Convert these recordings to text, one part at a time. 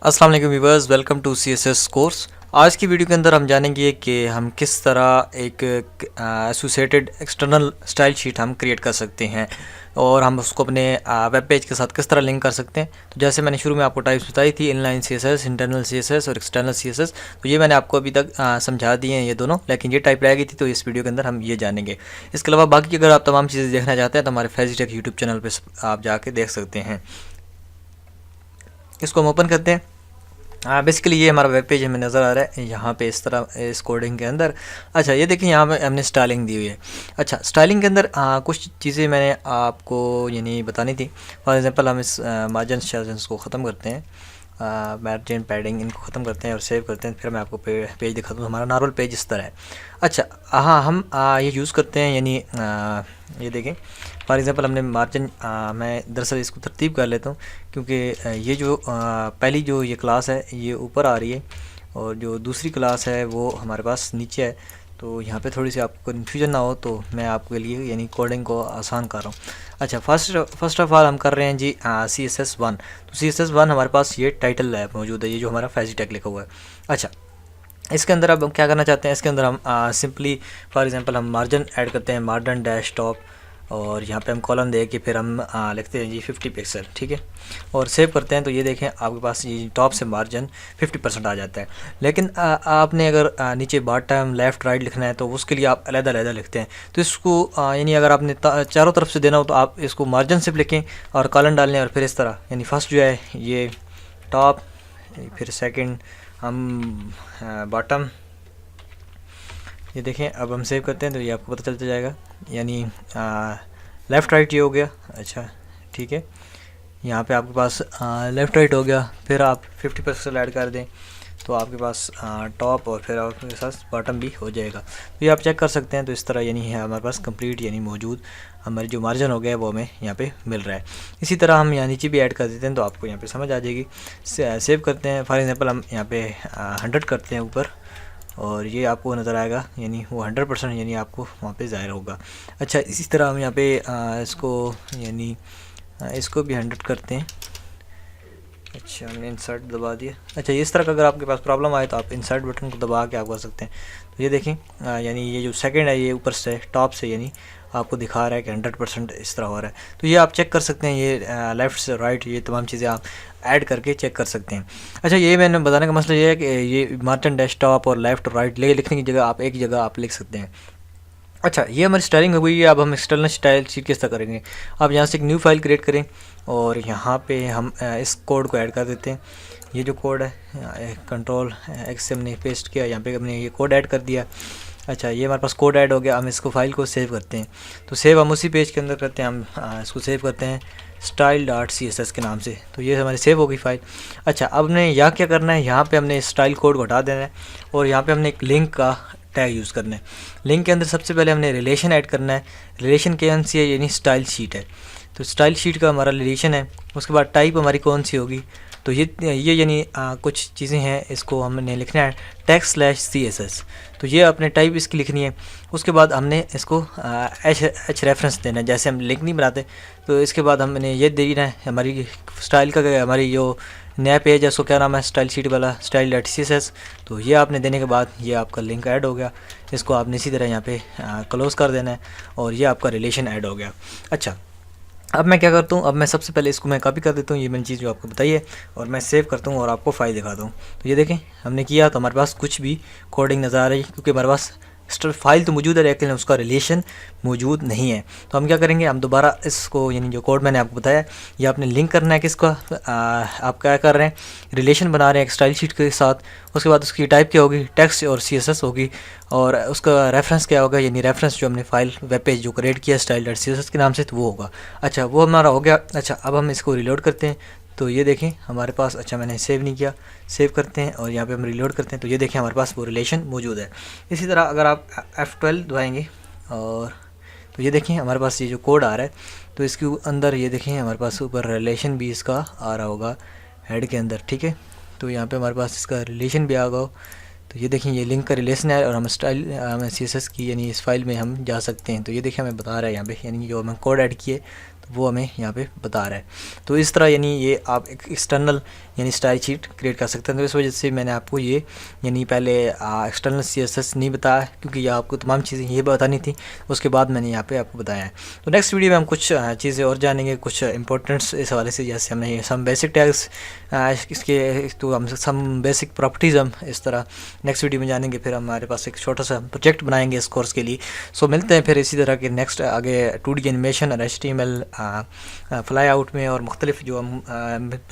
अस्सलाम वालेकुम viewers, welcome to CSS कोर्स। आज की वीडियो के अंदर हम जानेंगे कि हम किस तरह एक एसोसिएटेड एक्सटर्नल स्टाइल शीट हम क्रिएट कर सकते हैं और हम उसको अपने वेब पेज के साथ किस तरह लिंक कर सकते हैं। तो जैसे मैंने शुरू में आपको टाइप्स बताई थी, इनलाइन CSS, इंटरनल CSS और एक्सटर्नल CSS। तो ये मैंने आपको अभी तक समझा दिए हैं ये दोनों, लेकिन ये टाइप रह गई थी, तो इस वीडियो के अंदर हम ये जानेंगे। इसके अलावा बाकी अगर आप तमाम चीज़ें देखना चाहते हैं तो हमारे फेजीटेक यूट्यूब चैनल पर आप जाके देख सकते हैं। इसको हम ओपन करते हैं। बेसिकली ये हमारा वेब पेज हमें नज़र आ रहा है यहाँ पे इस तरह इस कोडिंग के अंदर। अच्छा, ये देखिए यहाँ पे हमने स्टाइलिंग दी हुई है। अच्छा, स्टाइलिंग के अंदर कुछ चीज़ें मैंने आपको यानी बतानी थी। फॉर एग्जांपल हम इस मार्जिन शार्जन्स को ख़त्म करते हैं, मार्जिन पैडिंग इनको ख़त्म करते हैं और सेव करते हैं। फिर मैं आपको पेज दिखाता हूँ। हमारा नॉर्मल पेज इस तरह है। अच्छा, हाँ, हम ये यूज़ करते हैं यानी ये देखें फॉर एग्ज़ाम्पल हमने मार्जिन मैं दरअसल इसको तरतीब कर लेता हूँ क्योंकि ये जो पहली जो ये क्लास है ये ऊपर आ रही है और जो दूसरी क्लास है वो हमारे पास नीचे है। तो यहाँ पे थोड़ी सी आपको कन्फ्यूजन ना हो तो मैं आपके लिए यानी कोडिंग को आसान कर रहा हूँ। अच्छा, फर्स्ट ऑफ ऑल हम कर रहे हैं जी CSS1। तो CSS1 हमारे पास ये टाइटल है मौजूद है, ये जो हमारा फेजीटेक लिखा हुआ है। अच्छा, इसके अंदर अब हम क्या करना चाहते हैं, इसके अंदर हम सिंपली फॉर एग्जांपल हम मार्जिन ऐड करते हैं, मार्जिन डैश टॉप, और यहाँ पे हम कॉलम दे के फिर हम लिखते हैं जी 50 पिक्सल, ठीक है, और सेव करते हैं। तो ये देखें आपके पास ये टॉप से मार्जिन 50% आ जाता है। लेकिन आपने अगर नीचे बॉटम लेफ़्ट राइट लिखना है तो उसके लिए आप अलग-अलग लिखते हैं। तो इसको यानी अगर आपने चारों तरफ से देना हो तो आप इसको मार्जिन से लिखें और कॉलम डालें और फिर इस तरह यानी फर्स्ट जो है ये टॉप, फिर सेकेंड हम बॉटम। ये देखें अब हम सेव करते हैं तो ये आपको पता चलता जाएगा यानी लेफ़्ट राइट ये हो गया। अच्छा, ठीक है, यहाँ पे आपके पास लेफ़्ट राइट हो गया। फिर आप 50% ऐड कर दें तो आपके पास टॉप और फिर आपके साथ बॉटम भी हो जाएगा। तो ये आप चेक कर सकते हैं। तो इस तरह यानी है हमारे पास कंप्लीट यानी मौजूद हमारे जो मार्जिन हो गया वो हमें यहाँ पे मिल रहा है। इसी तरह हम यहाँ नीचे भी ऐड कर देते हैं तो आपको यहाँ पे समझ आ जाएगी। सेव करते हैं, फॉर एग्जांपल हम यहाँ पे 100 करते हैं ऊपर और ये आपको नज़र आएगा यानी वो 100% यानी आपको वहाँ पे ज़ाहिर होगा। अच्छा, इसी तरह हम यहाँ पे इसको यानी इसको भी 100 करते हैं। अच्छा, हमने इंसर्ट दबा दिया। अच्छा, इस तरह का अगर आपके पास प्रॉब्लम आए तो आप इंसर्ट बटन को दबा के आप कर सकते हैं। तो ये देखें यानी ये जो सेकंड है ये ऊपर से टॉप से यानी आपको दिखा रहा है कि 100% इस तरह हो रहा है। तो ये आप चेक कर सकते हैं, ये लेफ़्ट से राइट ये तमाम चीज़ें आप ऐड करके चेक कर सकते हैं। अच्छा, ये मैंने बताने का मसला ये है कि ये मार्जिन डेस्कटॉप और लेफ़्ट और राइट लिखने की जगह आप एक जगह आप लिख सकते हैं। अच्छा, ये हमारी स्टाइलिंग हो गई है। अब हम एक्सटर्नल स्टाइल शीट किस तरह करेंगे। आप यहाँ से एक न्यू फाइल क्रिएट करें और यहाँ पे हम इस कोड को ऐड कर देते हैं। ये जो कोड है कंट्रोल एक्स से हमने पेस्ट किया, यहाँ पे हमने ये कोड ऐड कर दिया। अच्छा, ये हमारे पास कोड ऐड हो गया। हम इसको फाइल को सेव करते हैं। तो सेव हम उसी पेज के अंदर करते हैं, हम इसको सेव करते हैं style.css के नाम से। तो ये हमारी सेव हो गई फाइल। अच्छा, अब हमने यहाँ क्या करना है, यहाँ पे हमने स्टाइल कोड को हटा देना है और यहाँ पे हमने एक लिंक का टैग यूज़ करना है। लिंक के अंदर सबसे पहले हमने रिलेशन ऐड करना है। रिलेशन कौन सी है, यानी स्टाइल शीट है। तो स्टाइल शीट का हमारा रिलेशन है। उसके बाद टाइप हमारी कौन सी होगी, तो ये यानी कुछ चीज़ें हैं, इसको हमने लिखना है text/css। तो ये अपने टाइप इसकी लिखनी है। उसके बाद हमने इसको एच रेफरेंस देना है, जैसे हम लिंक नहीं बनाते। तो इसके बाद हमने ये देना है हमारी स्टाइल का, हमारी जो नया पेज है उसको क्या नाम है, स्टाइल शीट वाला style.css। तो ये आपने देने के बाद ये आपका लिंक ऐड हो गया। इसको आपने इसी तरह यहाँ पे क्लोज़ कर देना है और ये आपका रिलेशन ऐड हो गया। अच्छा, अब मैं क्या करता हूँ, अब मैं सबसे पहले इसको मैं कॉपी कर देता हूँ, ये मैंने चीज़ जो आपको बताई है, और मैं सेव करता हूँ और आपको फाइल दिखाता हूँ। तो ये देखें हमने किया तो हमारे पास कुछ भी कोडिंग नज़र आ रही है क्योंकि हमारे पास फाइल तो मौजूद है लेकिन उसका रिलेशन मौजूद नहीं है। तो हम क्या करेंगे, हम दोबारा इसको यानी जो कोड मैंने आपको बताया ये आपने लिंक करना है किसका, आप क्या कर रहे हैं, रिलेशन बना रहे हैं एक स्टाइल शीट के साथ। उसके बाद उसकी टाइप क्या होगी, टेक्स्ट और CSS होगी, और उसका रेफरेंस क्या होगा, यानी रेफरेंस जो हमने फाइल वेब पेज जो क्रिएट किया style.css के नाम से, तो वो होगा। अच्छा, वो हमारा हो गया। अच्छा, अब हम इसको रिलोड करते हैं। तो ये देखें हमारे पास, अच्छा मैंने सेव नहीं किया, सेव करते हैं और यहाँ पे हम रिलोड करते हैं। तो ये देखें हमारे पास वो रिलेशन मौजूद है। इसी तरह अगर आप F12 दबाएंगे और तो ये देखें हमारे पास ये जो कोड आ रहा है, तो इसके अंदर ये देखें हमारे पास ऊपर रिलेशन भी इसका आ रहा होगा हेड के अंदर, ठीक है। तो यहाँ पे हमारे पास इसका रिलेशन भी आ गया। तो ये देखें ये लिंक का रिलेशन है और हम CSS की यानी इस फाइल में हम जा सकते हैं। तो ये देखें हमें बता रहा है यहाँ पे यानी जो हमें कोड ऐड किए तो वो हमें यहाँ पे बता रहा है। तो इस तरह यानी ये आप एक एक्सटर्नल यानी स्टाइल शीट क्रिएट कर सकते हैं। तो इस वजह से मैंने आपको ये यानी पहले एक्सटर्नल CSS नहीं बताया, क्योंकि ये आपको तमाम चीज़ें ये बतानी थी, उसके बाद मैंने यहाँ पे आपको बताया है। तो नेक्स्ट वीडियो में हम कुछ चीज़ें और जानेंगे, कुछ इंपॉर्टेंट्स इस हवाले से, जैसे हमने सम बेसिक टैग्स इसके, तो हम सम बेसिक प्रॉपर्टीज़ हम इस तरह नेक्स्ट वीडियो में जानेंगे। फिर हमारे पास एक छोटा सा प्रोजेक्ट बनाएंगे इस कोर्स के लिए। सो मिलते हैं फिर इसी तरह के नेक्स्ट आगे 2D एनिमेशन और HTML फ्लाई आउट में, और मुख्तलिफ जो हम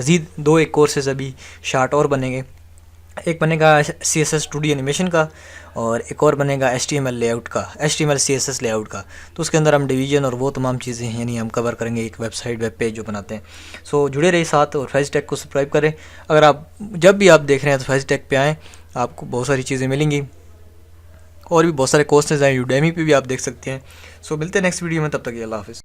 मज़ीद 2 एक कोर्सेज अभी शार्ट और बनेंगे। एक बनेगा CSS 2D एनिमेशन का, और एक और बनेगा HTML लेआउट का, HTML CSS लेआउट का। तो उसके अंदर हम डिवीजन और वो तमाम चीज़ें यानी हम कवर करेंगे, एक वेबसाइट वेब पेज जो बनाते हैं। सो जुड़े रहिए साथ, और फैज़ टेक को सब्सक्राइब करें। अगर आप जब भी आप देख रहे हैं तो फैज़ टेक पे आएँ, आपको बहुत सारी चीज़ें मिलेंगी, और भी बहुत सारे कोर्सेज हैं, यूडेमी पे भी आप देख सकते हैं। सो मिलते हैं नेक्स्ट वीडियो में, तब तक अल्लाह हाफ़िज़।